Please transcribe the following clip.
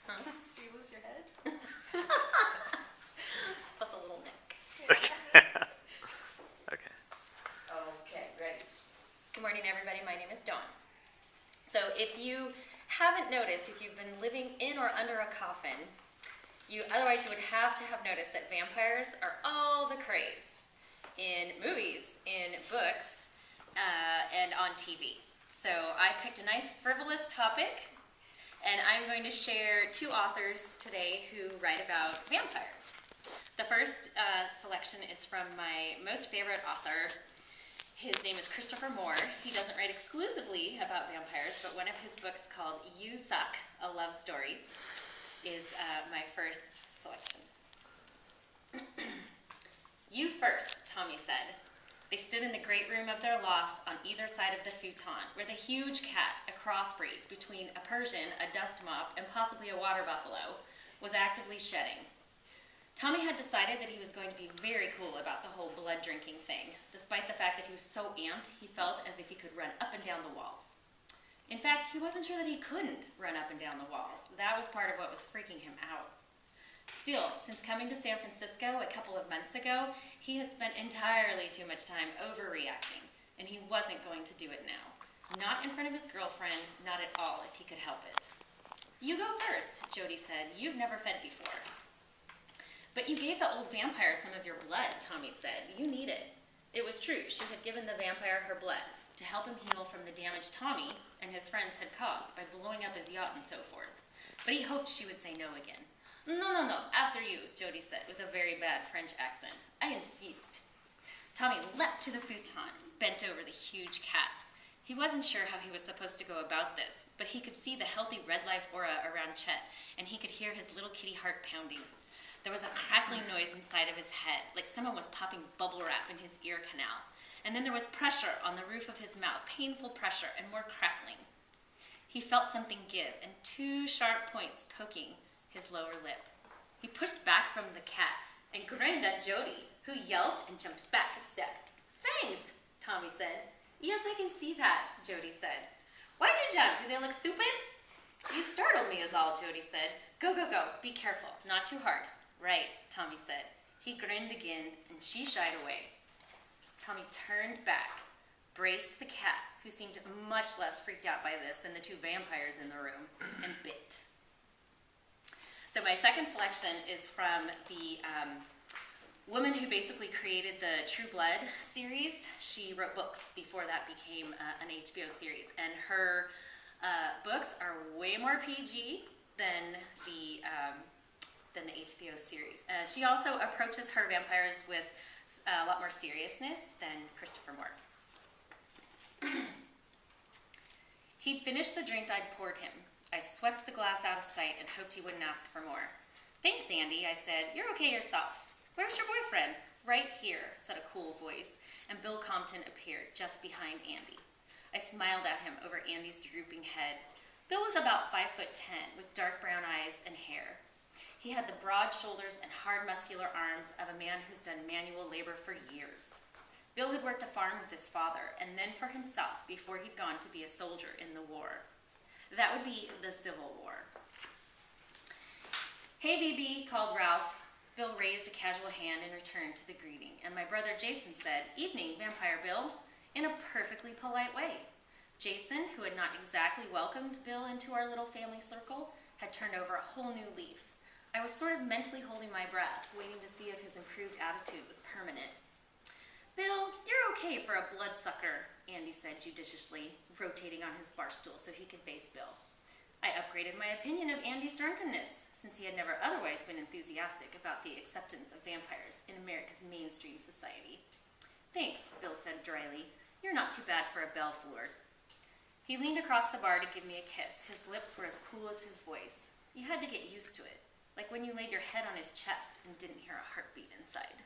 Huh? So you lose your head? Plus a little neck. Okay. Okay. Okay, ready. Good morning, everybody. My name is Dawn. So if you haven't noticed, if you've been living in or under a coffin, otherwise you would have to have noticed that vampires are all the craze in movies, in books, and on TV. So I picked a nice frivolous topic, and I'm going to share two authors today who write about vampires. The first selection is from my most favorite author. His name is Christopher Moore. He doesn't write exclusively about vampires, but one of his books called You Suck, A Love Story is my first selection. You first, Tommy said. They stood in the great room of their loft on either side of the futon, where the huge cat, a crossbreed between a Persian, a dust mop, and possibly a water buffalo, was actively shedding. Tommy had decided that he was going to be very cool about the whole blood drinking thing, despite the fact that he was so amped he felt as if he could run up and down the walls. In fact, he wasn't sure that he couldn't run up and down the walls. That was part of what was freaking him out. Still, since coming to San Francisco a couple of months ago, he had spent entirely too much time overreacting, and he wasn't going to do it now. Not in front of his girlfriend, not at all if he could help it. You go first, Jody said. You've never fed before. But you gave the old vampire some of your blood, Tommy said. You need it. It was true. She had given the vampire her blood to help him heal from the damage Tommy and his friends had caused by blowing up his yacht and so forth. But he hoped she would say no again. No, after you, Jody said with a very bad French accent. I insist. Tommy leapt to the futon, bent over the huge cat. He wasn't sure how he was supposed to go about this, but he could see the healthy red life aura around Chet, and he could hear his little kitty heart pounding. There was a crackling noise inside of his head, like someone was popping bubble wrap in his ear canal. And then there was pressure on the roof of his mouth, painful pressure, and more crackling. He felt something give, and two sharp points poking his lower lip. He pushed back from the cat and grinned at Jody, who yelped and jumped back a step. Thanks, Tommy said. Yes, I can see that, Jody said. Why'd you jump? Do they look stupid? You startled me is all, Jody said. Go. Be careful. Not too hard. Right, Tommy said. He grinned again, and she shied away. Tommy turned back, braced the cat, who seemed much less freaked out by this than the two vampires in the room, and bit. So my second selection is from the woman who basically created the True Blood series. She wrote books before that became an HBO series, and her books are way more PG than the HBO series. She also approaches her vampires with a lot more seriousness than Christopher Moore. He'd finished the drink I'd poured him. I swept the glass out of sight and hoped he wouldn't ask for more. Thanks, Andy, I said. You're okay yourself. Where's your boyfriend? Right here, said a cool voice, and Bill Compton appeared just behind Andy. I smiled at him over Andy's drooping head. Bill was about 5'10", with dark brown eyes and hair. He had the broad shoulders and hard muscular arms of a man who's done manual labor for years. Bill had worked a farm with his father, and then for himself before he'd gone to be a soldier in the war. That would be the Civil War. Hey, BB, called Ralph. Bill raised a casual hand in return to the greeting, and my brother Jason said, Evening, Vampire Bill, in a perfectly polite way. Jason, who had not exactly welcomed Bill into our little family circle, had turned over a whole new leaf. I was sort of mentally holding my breath, waiting to see if his improved attitude was permanent. Bill, you're okay for a bloodsucker, Andy said judiciously, rotating on his bar stool so he could face Bill. I upgraded my opinion of Andy's drunkenness, since he had never otherwise been enthusiastic about the acceptance of vampires in America's mainstream society. Thanks, Bill said dryly. You're not too bad for a bellflower. He leaned across the bar to give me a kiss. His lips were as cool as his voice. You had to get used to it, like when you laid your head on his chest and didn't hear a heartbeat inside.